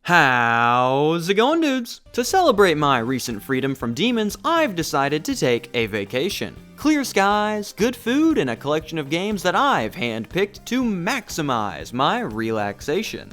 How's it going, dudes? To celebrate my recent freedom from demons, I've decided to take a vacation. Clear skies, good food, and a collection of games that I've handpicked to maximize my relaxation.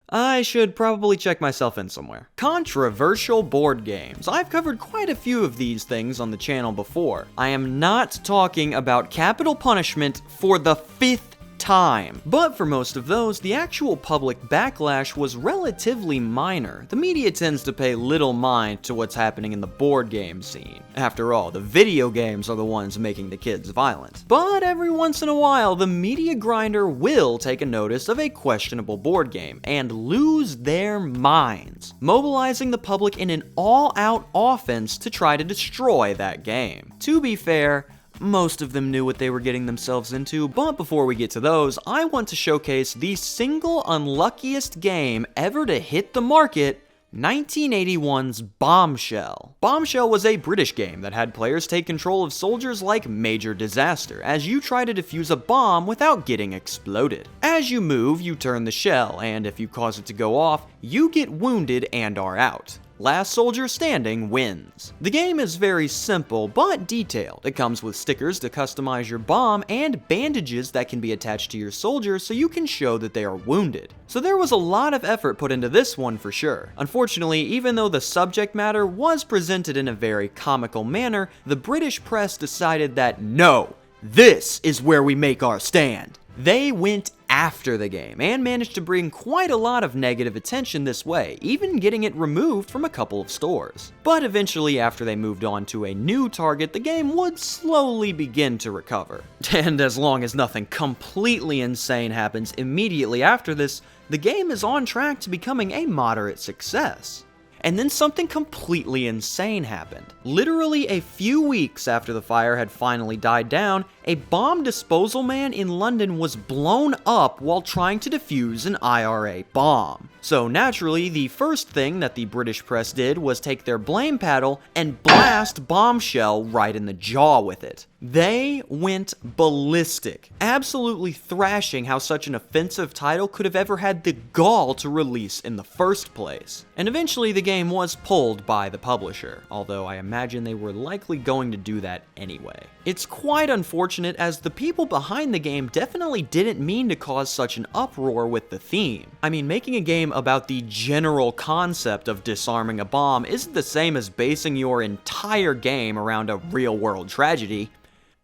I should probably check myself in somewhere. Controversial board games. I've covered quite a few of these things on the channel before. I am not talking about capital punishment for the 5th time. But for most of those, the actual public backlash was relatively minor. The media tends to pay little mind to what's happening in the board game scene. After all, the video games are the ones making the kids violent. But every once in a while, the media grinder will take a notice of a questionable board game and lose their minds, mobilizing the public in an all-out offense to try to destroy that game. To be fair, most of them knew what they were getting themselves into, but before we get to those, I want to showcase the single unluckiest game ever to hit the market, 1981's Bombshell. Bombshell was a British game that had players take control of soldiers like major disaster, as you try to defuse a bomb without getting exploded. As you move, you turn the shell, and if you cause it to go off, you get wounded and are out. Last soldier standing wins. The game is very simple but detailed. It comes with stickers to customize your bomb and bandages that can be attached to your soldiers so you can show that they are wounded. So there was a lot of effort put into this one for sure. Unfortunately, even though the subject matter was presented in a very comical manner, the British press decided that no, this is where we make our stand. They went after the game and managed to bring quite a lot of negative attention this way, even getting it removed from a couple of stores. But eventually, after they moved on to a new target, the game would slowly begin to recover. And as long as nothing completely insane happens immediately after this, the game is on track to becoming a moderate success. And then something completely insane happened. Literally a few weeks after the fire had finally died down, a bomb disposal man in London was blown up while trying to defuse an IRA bomb. So naturally, the first thing that the British press did was take their blame paddle and blast Bombshell right in the jaw with it. They went ballistic, absolutely thrashing how such an offensive title could have ever had the gall to release in the first place. And eventually the game was pulled by the publisher, although I imagine they were likely going to do that anyway. It's quite unfortunate as the people behind the game definitely didn't mean to cause such an uproar with the theme. I mean, making a game about the general concept of disarming a bomb isn't the same as basing your entire game around a real-world tragedy.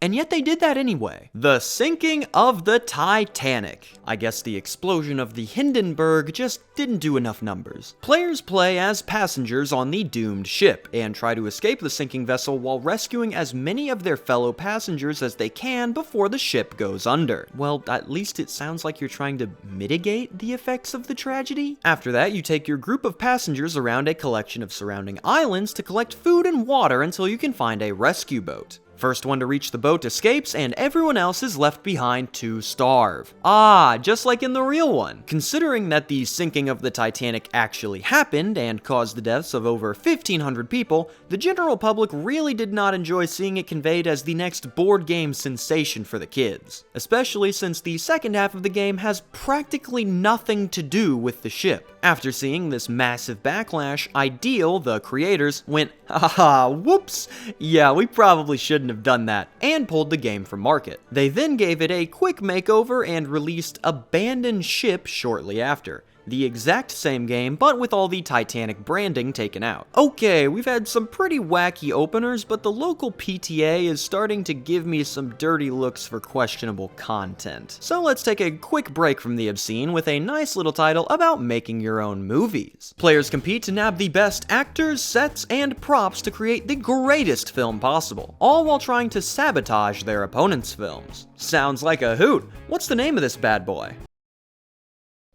And yet they did that anyway. The sinking of the Titanic. I guess the explosion of the Hindenburg just didn't do enough numbers. Players play as passengers on the doomed ship and try to escape the sinking vessel while rescuing as many of their fellow passengers as they can before the ship goes under. Well, at least it sounds like you're trying to mitigate the effects of the tragedy. After that, you take your group of passengers around a collection of surrounding islands to collect food and water until you can find a rescue boat. First one to reach the boat escapes, and everyone else is left behind to starve. Ah, just like in the real one. Considering that the sinking of the Titanic actually happened and caused the deaths of over 1,500 people, the general public really did not enjoy seeing it conveyed as the next board game sensation for the kids. Especially since the second half of the game has practically nothing to do with the ship. After seeing this massive backlash, Ideal, the creators, went, haha, whoops, yeah, we probably shouldn't have done that, and pulled the game from market. They then gave it a quick makeover and released Abandoned Ship shortly after. The exact same game, but with all the Titanic branding taken out. Okay, we've had some pretty wacky openers, but the local PTA is starting to give me some dirty looks for questionable content. So let's take a quick break from the obscene with a nice little title about making your own movies. Players compete to nab the best actors, sets, and props to create the greatest film possible, all while trying to sabotage their opponent's films. Sounds like a hoot. What's the name of this bad boy?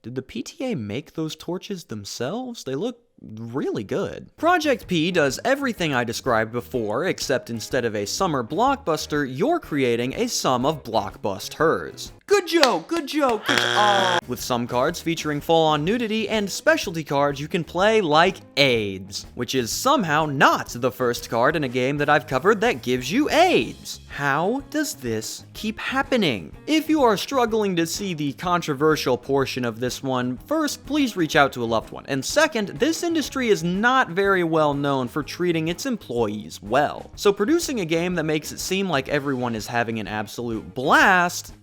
Did the PTA make those torches themselves? They look really good. Project P does everything I described before, except instead of a summer blockbuster, you're creating a sum of blockbusters. Good joke, good joke, good joke. With some cards featuring full-on nudity and specialty cards you can play like AIDS, which is somehow not the first card in a game that I've covered that gives you AIDS. How does this keep happening? If you are struggling to see the controversial portion of this one, first, please reach out to a loved one. And second, this industry is not very well known for treating its employees well. So producing a game that makes it seem like everyone is having an absolute blast.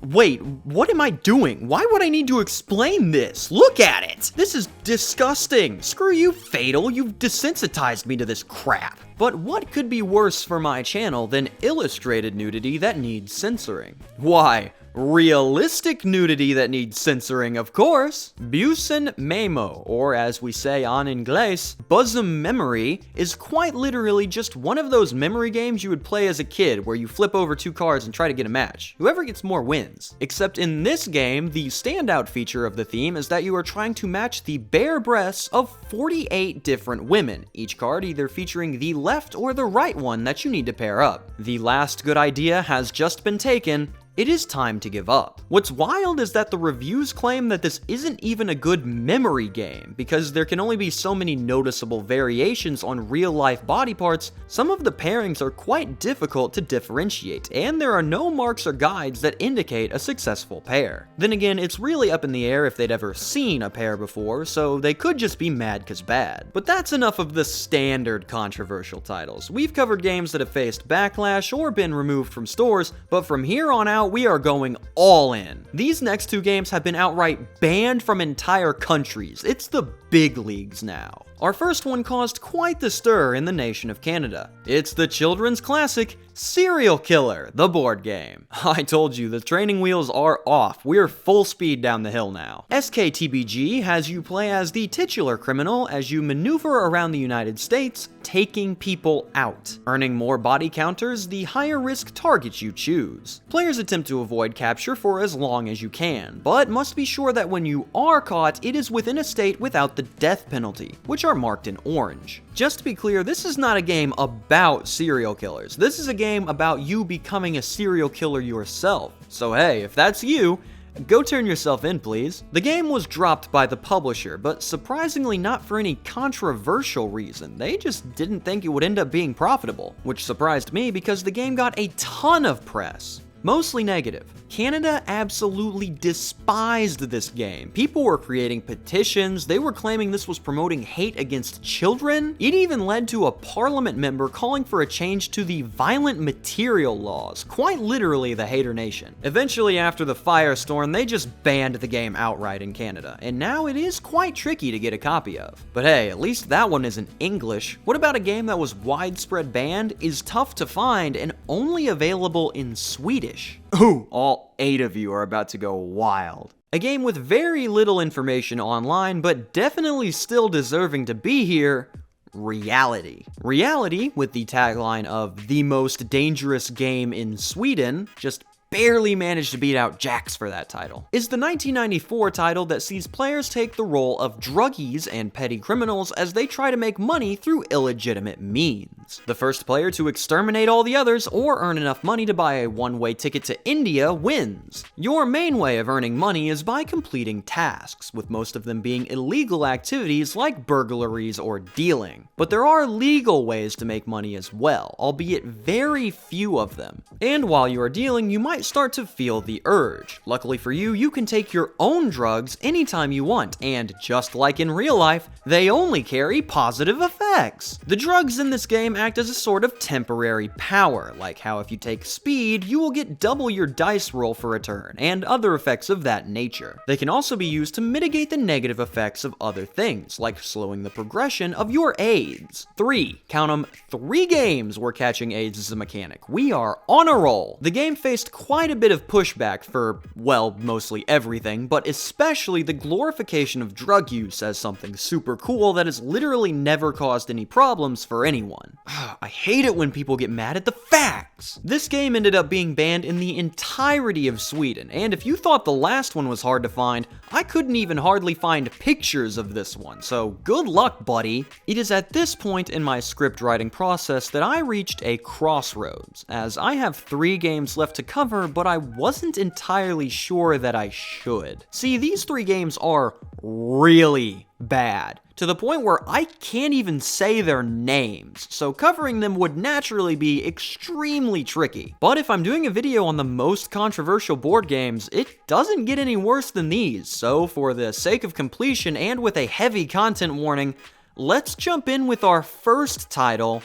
Wait, what am I doing? Why would I need to explain this? Look at it! This is disgusting! Screw you, Fatal, you've desensitized me to this crap. But what could be worse for my channel than illustrated nudity that needs censoring? Why, realistic nudity that needs censoring, of course. Buuse Moo, or as we say en English, bosom memory, is quite literally just one of those memory games you would play as a kid where you flip over 2 cards and try to get a match. Whoever gets more wins. Except in this game, the standout feature of the theme is that you are trying to match the bare breasts of 48 different women, each card either featuring the left or the right one that you need to pair up. The last good idea has just been taken. It is time to give up. What's wild is that the reviews claim that this isn't even a good memory game, because there can only be so many noticeable variations on real-life body parts. Some of the pairings are quite difficult to differentiate, and there are no marks or guides that indicate a successful pair. Then again, it's really up in the air if they'd ever seen a pair before, so they could just be mad 'cause bad. But that's enough of the standard controversial titles. We've covered games that have faced backlash or been removed from stores, but from here on out, we are going all in. These next 2 games have been outright banned from entire countries. It's the big leagues now. Our first one caused quite the stir in the nation of Canada. It's the children's classic, Serial Killer, the board game. I told you, the training wheels are off. We're full speed down the hill now. SKTBG has you play as the titular criminal as you maneuver around the United States, taking people out. Earning more body counters, the higher risk target you choose. Players attempt to avoid capture for as long as you can, but must be sure that when you are caught, it is within a state without the death penalty, which are marked in orange. Just to be clear, this is not a game about serial killers. This is a game about you becoming a serial killer yourself. So hey, if that's you, go turn yourself in, please. The game was dropped by the publisher, but surprisingly not for any controversial reason. They just didn't think it would end up being profitable, which surprised me because the game got a ton of press. Mostly negative. Canada absolutely despised this game. People were creating petitions, they were claiming this was promoting hate against children. It even led to a parliament member calling for a change to the violent material laws, quite literally the hater nation. Eventually, after the firestorm, they just banned the game outright in Canada, and now it is quite tricky to get a copy of. But hey, at least that one isn't English. What about a game that was widespread banned, is tough to find, and only available in Swedish? Ooh, all 8 of you are about to go wild. A game with very little information online, but definitely still deserving to be here, Reality. Reality, with the tagline of the most dangerous game in Sweden, just barely managed to beat out Jax for that title, is the 1994 title that sees players take the role of druggies and petty criminals as they try to make money through illegitimate means. The first player to exterminate all the others or earn enough money to buy a one-way ticket to India wins. Your main way of earning money is by completing tasks, with most of them being illegal activities like burglaries or dealing. But there are legal ways to make money as well, albeit very few of them. And while you are dealing, you might start to feel the urge. Luckily for you, you can take your own drugs anytime you want, and just like in real life, they only carry positive effects. The drugs in this game act as a sort of temporary power, like how if you take speed, you will get double your dice roll for a turn, and other effects of that nature. They can also be used to mitigate the negative effects of other things, like slowing the progression of your AIDS. 3, count 'em, 3 games where catching AIDS is a mechanic. We are on a roll. The game faced quite a bit of pushback for, well, mostly everything, but especially the glorification of drug use as something super cool that has literally never caused any problems for anyone. I hate it when people get mad at the facts. This game ended up being banned in the entirety of Sweden, and if you thought the last one was hard to find, I couldn't even hardly find pictures of this one, so good luck, buddy. It is at this point in my script writing process that I reached a crossroads, as I have 3 games left to cover, but I wasn't entirely sure that I should. See, these 3 games are really bad, to the point where I can't even say their names, so covering them would naturally be extremely tricky. But if I'm doing a video on the most controversial board games, it doesn't get any worse than these, so for the sake of completion and with a heavy content warning, let's jump in with our first title.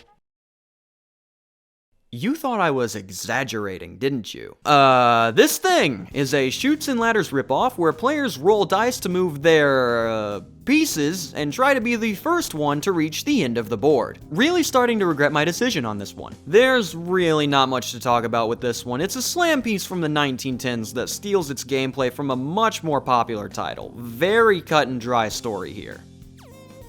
You thought I was exaggerating, didn't you? This thing is a Chutes and Ladders ripoff where players roll dice to move their, pieces and try to be the first one to reach the end of the board. Really starting to regret my decision on this one. There's really not much to talk about with this one. It's a slam piece from the 1910s that steals its gameplay from a much more popular title. Very cut and dry story here.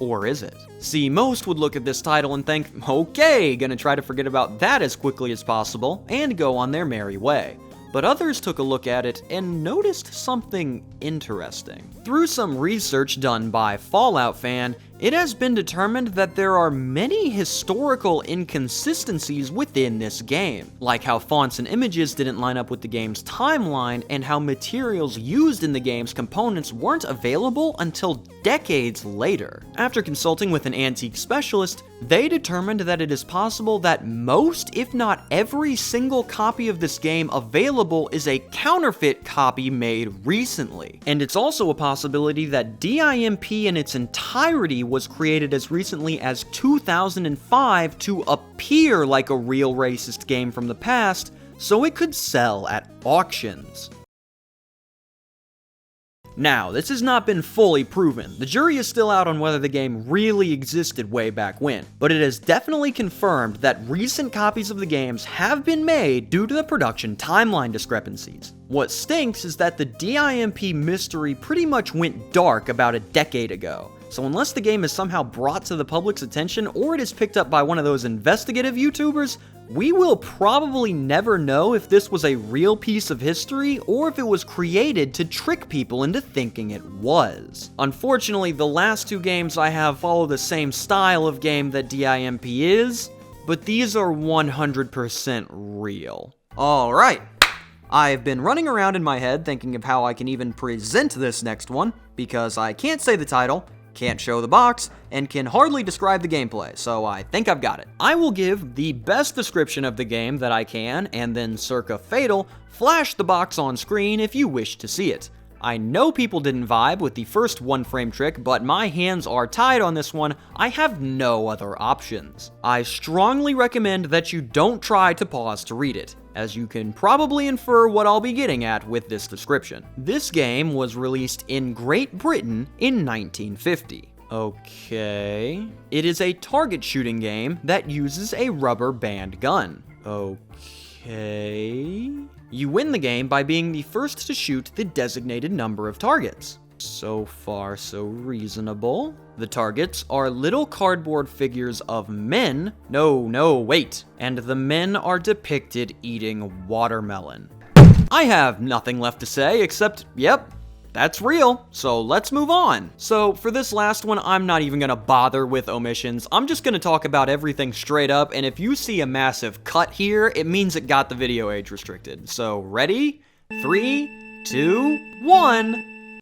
Or is it? See, most would look at this title and think, okay, gonna try to forget about that as quickly as possible, and go on their merry way. But others took a look at it and noticed something interesting. Through some research done by Fallout Fan, it has been determined that there are many historical inconsistencies within this game, like how fonts and images didn't line up with the game's timeline, and how materials used in the game's components weren't available until decades later. After consulting with an antique specialist, they determined that it is possible that most, if not every single copy of this game available is a counterfeit copy made recently. And it's also a possibility that DIMP in its entirety was created as recently as 2005 to appear like a real racist game from the past, so it could sell at auctions. Now, this has not been fully proven. The jury is still out on whether the game really existed way back when, but it has definitely confirmed that recent copies of the games have been made due to the production timeline discrepancies. What stinks is that the DIMP mystery pretty much went dark about a decade ago. So unless the game is somehow brought to the public's attention or it is picked up by one of those investigative YouTubers, we will probably never know if this was a real piece of history or if it was created to trick people into thinking it was. Unfortunately, the last 2 games I have follow the same style of game that DIMP is, but these are 100% real. Alright. I've been running around in my head thinking of how I can even present this next one, because I can't say the title, can't show the box, and can hardly describe the gameplay, so I think I've got it. I will give the best description of the game that I can, and then circa fatal, flash the box on screen if you wish to see it. I know people didn't vibe with the first one-frame trick, but my hands are tied on this one. I have no other options. I strongly recommend that you don't try to pause to read it, as you can probably infer what I'll be getting at with this description. This game was released in Great Britain in 1950. Okay. It is a target shooting game that uses a rubber band gun. Okay. You win the game by being the first to shoot the designated number of targets. So far, so reasonable. The targets are little cardboard figures of men. No, wait. And the men are depicted eating watermelon. I have nothing left to say except, yep, that's real, so let's move on. So for this last one, I'm not even gonna bother with omissions. I'm just gonna talk about everything straight up, and if you see a massive cut here, it means it got the video age restricted. So ready? 3, 2, 1.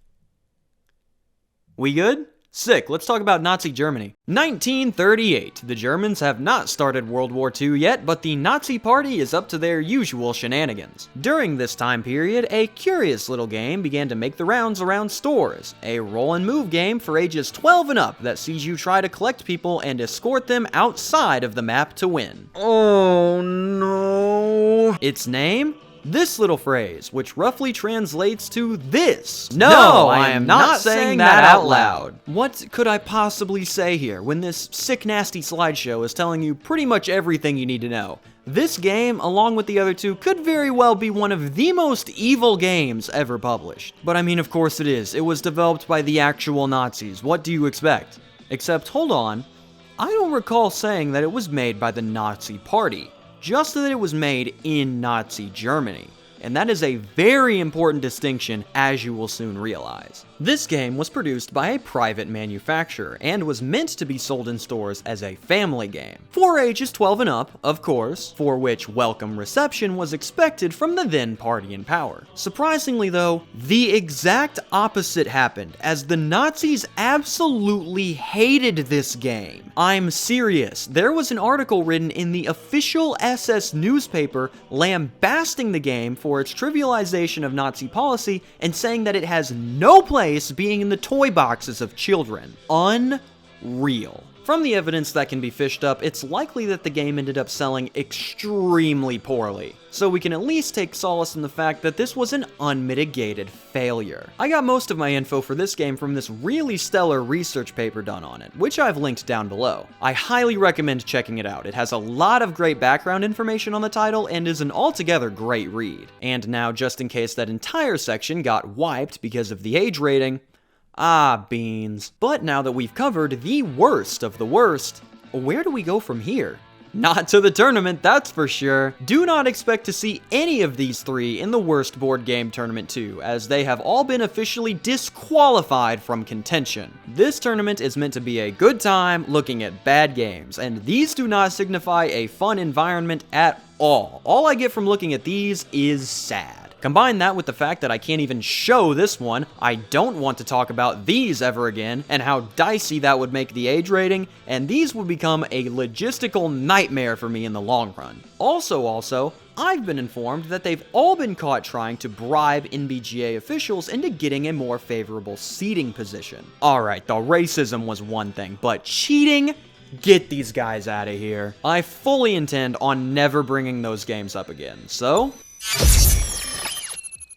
We good? Sick, let's talk about Nazi Germany. 1938. The Germans have not started World War II yet, but the Nazi Party is up to their usual shenanigans. During this time period, a curious little game began to make the rounds around stores. A roll and move game for ages 12 and up that sees you try to collect people and escort them outside of the map to win. Oh no. Its name? This little phrase, which roughly translates to this. No, I am not saying that out loud. What could I possibly say here when this sick, nasty slideshow is telling you pretty much everything you need to know? This game, along with the other 2, could very well be one of the most evil games ever published. But I mean, of course it is. It was developed by the actual Nazis. What do you expect? Except, hold on. I don't recall saying that it was made by the Nazi Party, just that it was made in Nazi Germany. And that is a very important distinction, as you will soon realize. This game was produced by a private manufacturer and was meant to be sold in stores as a family game. For ages 12 and up, of course, for which welcome reception was expected from the then party in power. Surprisingly though, the exact opposite happened, as the Nazis absolutely hated this game. I'm serious. There was an article written in the official SS newspaper lambasting the game for its trivialization of Nazi policy and saying that it has no place being in the toy boxes of children. Unreal. From the evidence that can be fished up, it's likely that the game ended up selling extremely poorly, so we can at least take solace in the fact that this was an unmitigated failure. I got most of my info for this game from this really stellar research paper done on it, which I've linked down below. I highly recommend checking it out. It has a lot of great background information on the title and is an altogether great read. And now, just in case that entire section got wiped because of the age rating, ah, beans. But now that we've covered the worst of the worst, where do we go from here? Not to the tournament, that's for sure. Do not expect to see any of these three in the worst board game tournament 2, as they have all been officially disqualified from contention. This tournament is meant to be a good time looking at bad games, and these do not signify a fun environment at all. All I get from looking at these is sad. Combine that with the fact that I can't even show this one, I don't want to talk about these ever again, and how dicey that would make the age rating, and these would become a logistical nightmare for me in the long run. Also, I've been informed that they've all been caught trying to bribe NBGA officials into getting a more favorable seating position. Alright, the racism was one thing, but cheating? Get these guys out of here. I fully intend on never bringing those games up again, so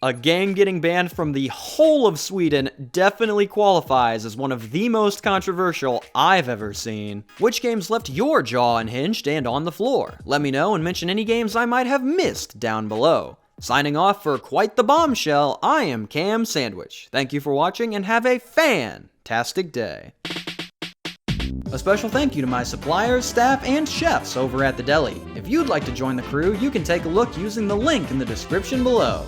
a game getting banned from the whole of Sweden definitely qualifies as one of the most controversial I've ever seen. Which games left your jaw unhinged and on the floor? Let me know and mention any games I might have missed down below. Signing off for quite the bombshell, I am Cam Sandwich. Thank you for watching and have a fantastic day. A special thank you to my suppliers, staff, and chefs over at the deli. If you'd like to join the crew, you can take a look using the link in the description below.